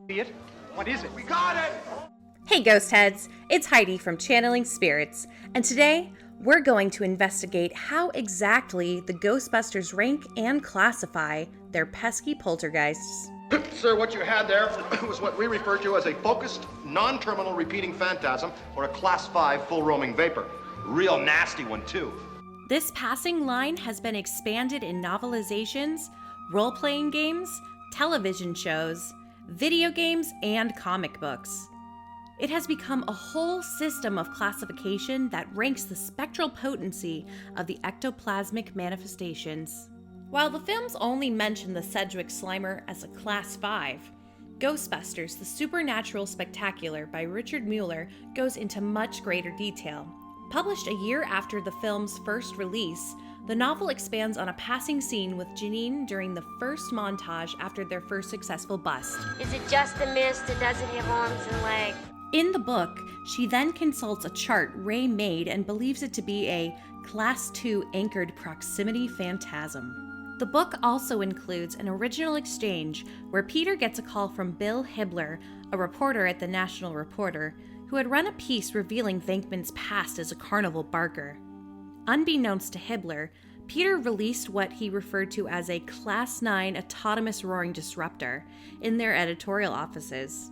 Idiot. What is it? We got it! Hey Ghost Heads, it's Heidi from Channeling Spirits, and today we're going to investigate how exactly the Ghostbusters rank and classify their pesky poltergeists. Sir, what you had there was what we refer to as a focused, non-terminal repeating phantasm, or a Class 5 full-roaming vapor. Real nasty one, too. This passing line has been expanded in novelizations, role-playing games, television shows, video games, and comic books. It has become a whole system of classification that ranks the spectral potency of the ectoplasmic manifestations. While the films only mention the Sedgwick Slimer as a Class 5, Ghostbusters, the Supernatural Spectacular by Richard Mueller goes into much greater detail. Published a year after the film's first release, the novel expands on a passing scene with Janine during the first montage after their first successful bust. Is it just a mist that doesn't have arms and legs? In the book, she then consults a chart Ray made and believes it to be a Class 2 anchored proximity phantasm. The book also includes an original exchange where Peter gets a call from Bill Hibbler, a reporter at the National Reporter, who had run a piece revealing Venkman's past as a carnival barker. Unbeknownst to Hibbler, Peter released what he referred to as a Class 9 autonomous roaring disruptor in their editorial offices.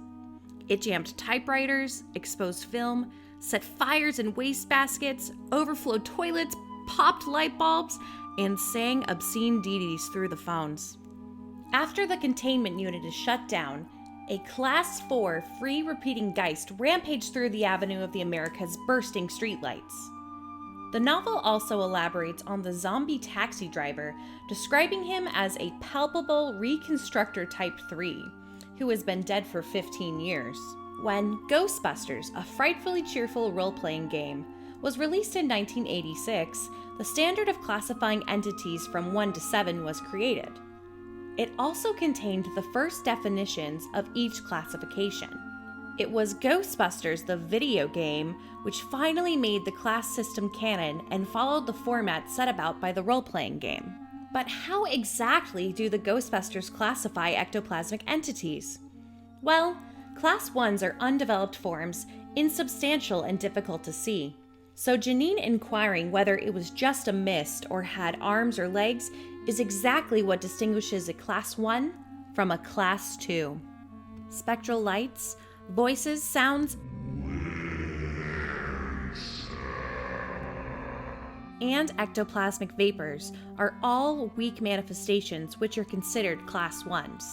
It jammed typewriters, exposed film, set fires in wastebaskets, overflowed toilets, popped light bulbs, and sang obscene ditties through the phones. After the containment unit is shut down, a Class 4 free repeating Geist rampaged through the Avenue of the Americas, bursting streetlights. The novel also elaborates on the zombie taxi driver, describing him as a palpable reconstructor type 3, who has been dead for 15 years. When Ghostbusters, a frightfully cheerful role-playing game, was released in 1986, the standard of classifying entities from 1 to 7 was created. It also contained the first definitions of each classification. It was Ghostbusters, the video game, which finally made the class system canon and followed the format set about by the role-playing game. But how exactly do the Ghostbusters classify ectoplasmic entities? Well, Class 1s are undeveloped forms, insubstantial and difficult to see. So Janine inquiring whether it was just a mist or had arms or legs is exactly what distinguishes a Class 1 from a Class 2. Spectral lights, voices, sounds, and ectoplasmic vapors are all weak manifestations which are considered Class 1s.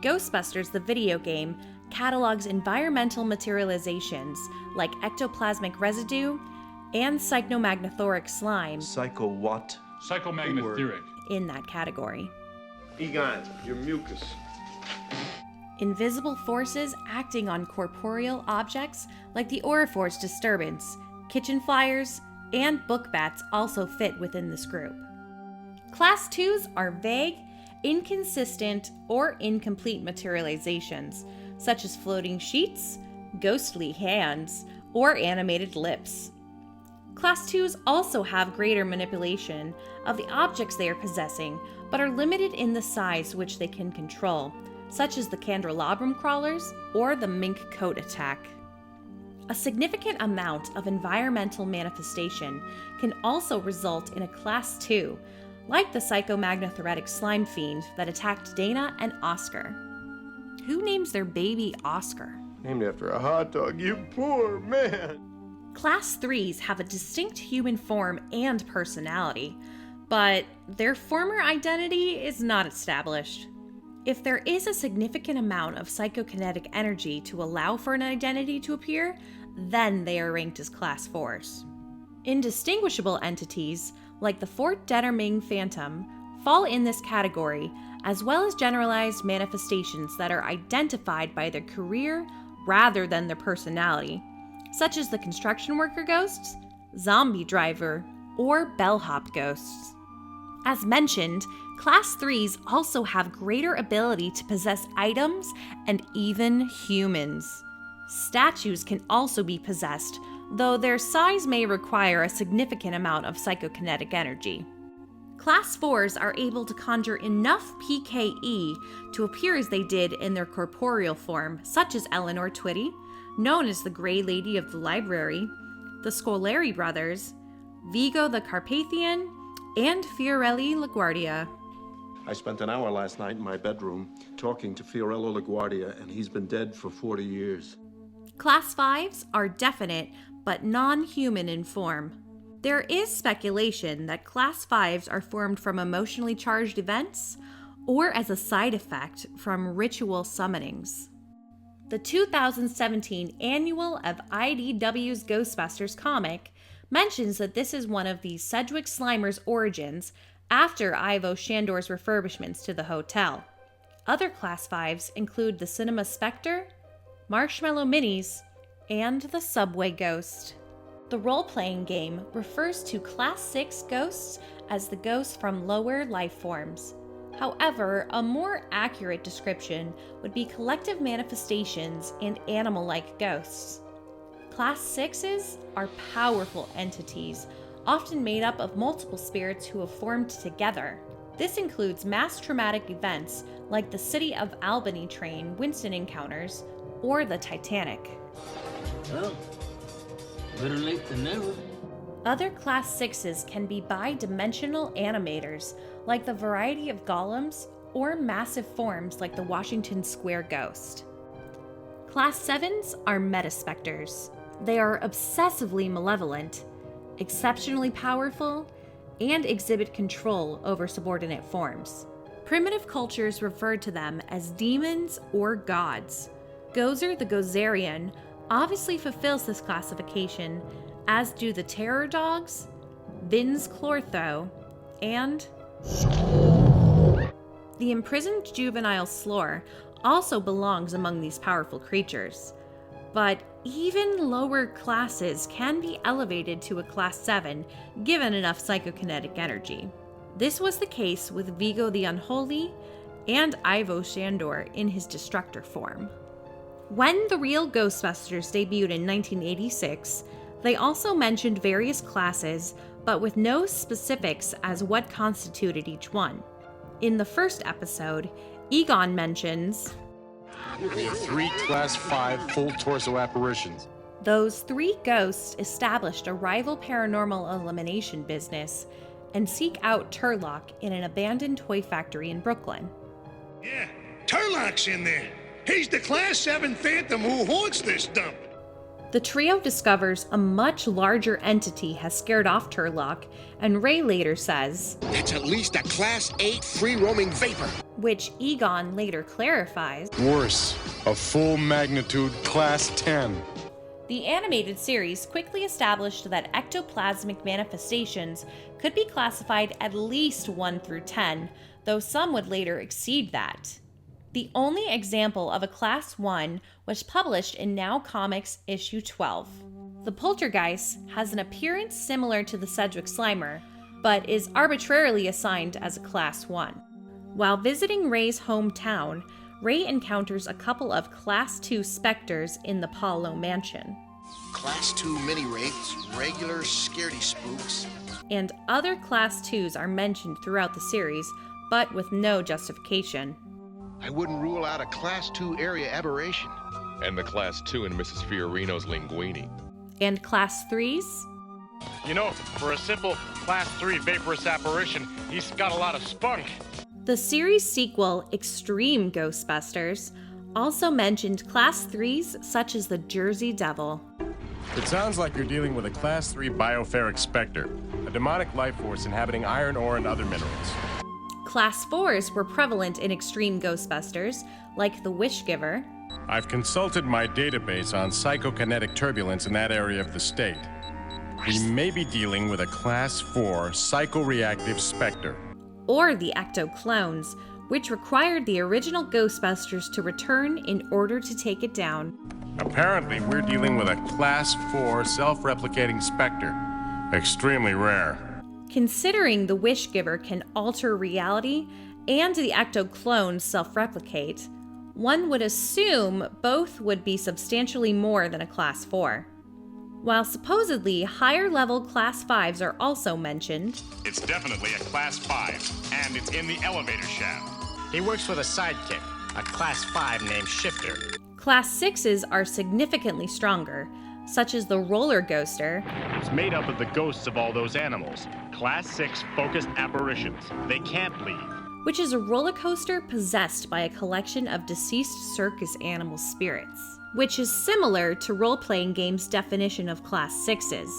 Ghostbusters, the video game, catalogs environmental materializations like ectoplasmic residue and cyclomagnethoric slime. Psycho what? Psychomagnetheric. In that category. Egon, your mucus. Invisible forces acting on corporeal objects like the Auriforce disturbance, kitchen flyers, and book bats also fit within this group. Class 2s are vague, inconsistent, or incomplete materializations, such as floating sheets, ghostly hands, or animated lips. Class 2s also have greater manipulation of the objects they are possessing, but are limited in the size which they can control, such as the candelabrum crawlers or the mink coat attack. A significant amount of environmental manifestation can also result in a Class 2, like the psychomagnethoretic slime fiend that attacked Dana and Oscar. Who names their baby Oscar? Named after a hot dog, you poor man. Class 3s have a distinct human form and personality, but their former identity is not established. If there is a significant amount of psychokinetic energy to allow for an identity to appear, then they are ranked as Class 4s. Indistinguishable entities, like the Fort Detterming Phantom, fall in this category, as well as generalized manifestations that are identified by their career rather than their personality, such as the construction worker ghosts, zombie driver, or bellhop ghosts. As mentioned, Class 3s also have greater ability to possess items and even humans. Statues can also be possessed, though their size may require a significant amount of psychokinetic energy. Class 4s are able to conjure enough PKE to appear as they did in their corporeal form, such as Eleanor Twitty, known as the Grey Lady of the Library, the Scoleri brothers, Vigo the Carpathian, and Fiorello LaGuardia. I spent an hour last night in my bedroom talking to Fiorello LaGuardia, and he's been dead for 40 years. Class 5s are definite but non-human in form. There is speculation that Class 5s are formed from emotionally charged events or as a side effect from ritual summonings. The 2017 annual of IDW's Ghostbusters comic mentions that this is one of the Sedgwick Slimer's origins after Ivo Shandor's refurbishments to the hotel. Other Class 5s include the Cinema Spectre, Marshmallow Minis, and the Subway Ghost. The role-playing game refers to Class 6 ghosts as the ghosts from lower life forms. However, a more accurate description would be collective manifestations and animal-like ghosts. Class 6s are powerful entities, often made up of multiple spirits who have formed together. This includes mass traumatic events like the City of Albany train Winston encounters or the Titanic. Well, better late than never. Other Class 6s can be bi-dimensional animators, like the variety of golems, or massive forms like the Washington Square Ghost. Class 7s are metaspecters. They are obsessively malevolent, exceptionally powerful, and exhibit control over subordinate forms. Primitive cultures referred to them as demons or gods. Gozer the Gozerian obviously fulfills this classification, as do the Terror Dogs, Vin's Clortho, and the imprisoned juvenile Slore also belongs among these powerful creatures. But even lower classes can be elevated to a Class 7 given enough psychokinetic energy. This was the case with Vigo the Unholy and Ivo Shandor in his Destructor form. When the real Ghostbusters debuted in 1986, they also mentioned various classes, but with no specifics as what constituted each one. In the first episode, Egon mentions, "We have 3 Class 5 full torso apparitions." Those 3 ghosts established a rival paranormal elimination business and seek out Turlock in an abandoned toy factory in Brooklyn. Yeah, Turlock's in there. He's the Class 7 Phantom who haunts this dump. The trio discovers a much larger entity has scared off Turlock, and Ray later says, That's at least a Class 8 free-roaming vapor. which Egon later clarifies. Worse, a full magnitude Class 10. The animated series quickly established that ectoplasmic manifestations could be classified at least 1 through 10, though some would later exceed that. The only example of a Class 1 was published in Now Comics issue 12. The Poltergeist has an appearance similar to the Sedgwick Slimer, but is arbitrarily assigned as a Class 1. While visiting Ray's hometown, Ray encounters a couple of Class 2 specters in the Paulo mansion. Class 2 mini-wraiths, regular scaredy spooks. And other Class 2s are mentioned throughout the series, but with no justification. I wouldn't rule out a Class 2 area aberration. And the Class 2 in Mrs. Fiorino's linguine. And Class 3s? You know, for a simple Class 3 vaporous apparition, he's got a lot of spunk. The series sequel, Extreme Ghostbusters, also mentioned Class 3s such as the Jersey Devil. It sounds like you're dealing with a Class 3 biopheric specter, a demonic life force inhabiting iron ore and other minerals. Class 4s were prevalent in Extreme Ghostbusters, like the Wish Giver. I've consulted my database on psychokinetic turbulence in that area of the state. We may be dealing with a Class 4 psychoreactive specter. Or the Ecto-Clones, which required the original Ghostbusters to return in order to take it down. Apparently, we're dealing with a Class 4 self-replicating specter. Extremely rare. Considering the Wish Giver can alter reality and the Ecto-Clones self-replicate, one would assume both would be substantially more than a Class 4. While supposedly higher level Class 5s are also mentioned, It's definitely a Class 5, and it's in the elevator shaft. He works with a sidekick, a Class 5 named Shifter. Class 6s are significantly stronger, such as the roller ghoster. It's made up of the ghosts of all those animals. Class 6 focused apparitions. They can't leave. Which is a roller coaster possessed by a collection of deceased circus animal spirits, which is similar to role-playing games' definition of Class 6s.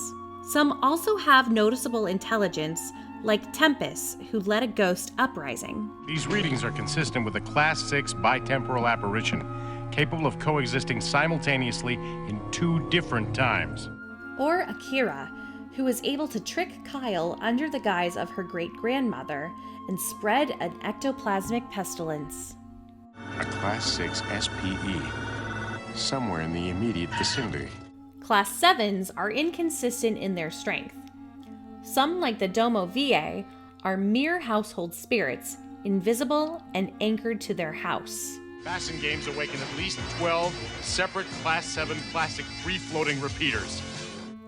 Some also have noticeable intelligence, like Tempest, who led a ghost uprising. These readings are consistent with a Class 6 bitemporal apparition, capable of coexisting simultaneously in 2 different times. Or Akira, who was able to trick Kyle under the guise of her great-grandmother and spread an ectoplasmic pestilence. A Class 6 SPE, somewhere in the immediate vicinity. Class 7s are inconsistent in their strength. Some, like the Domo VA, are mere household spirits, invisible and anchored to their house. Fasten games awaken at least 12 separate Class 7 plastic free-floating repeaters.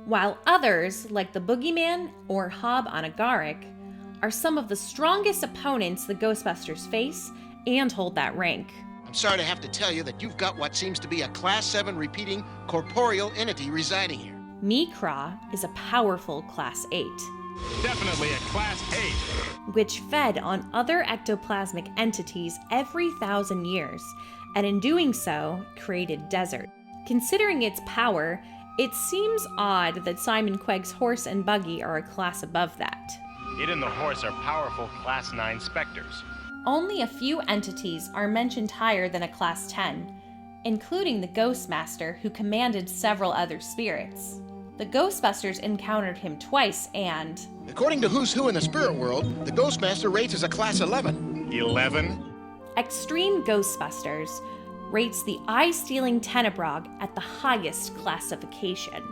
While others, like the Boogeyman or Hob on Agaric, are some of the strongest opponents the Ghostbusters face and hold that rank. I'm sorry to have to tell you that you've got what seems to be a Class 7 repeating corporeal entity residing here. Mikra is a powerful Class 8. Definitely a Class 8. Which fed on other ectoplasmic entities every 1,000 years, and in doing so, created desert. Considering its power, it seems odd that Simon Quegg's horse and buggy are a class above that. It and the horse are powerful Class 9 specters. Only a few entities are mentioned higher than a Class 10, including the Ghostmaster, who commanded several other spirits. The Ghostbusters encountered him twice and... According to Who's Who in the spirit world, the Ghostmaster rates as a Class 11. 11? Extreme Ghostbusters rates the eye-stealing Tenebrog at the highest classification.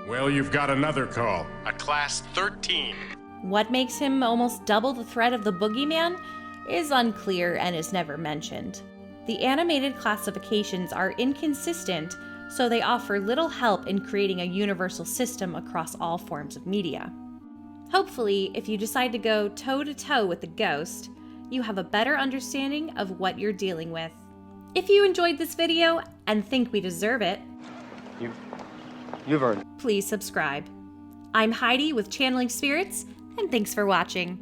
Well, you've got another call. A Class 13. What makes him almost double the threat of the Boogeyman is unclear and is never mentioned. The animated classifications are inconsistent, so they offer little help in creating a universal system across all forms of media. Hopefully, if you decide to go toe-to-toe with the ghost, you have a better understanding of what you're dealing with. If you enjoyed this video and think we deserve it, You've earned it. please subscribe. I'm Heidi with Channeling Spirits, and thanks for watching.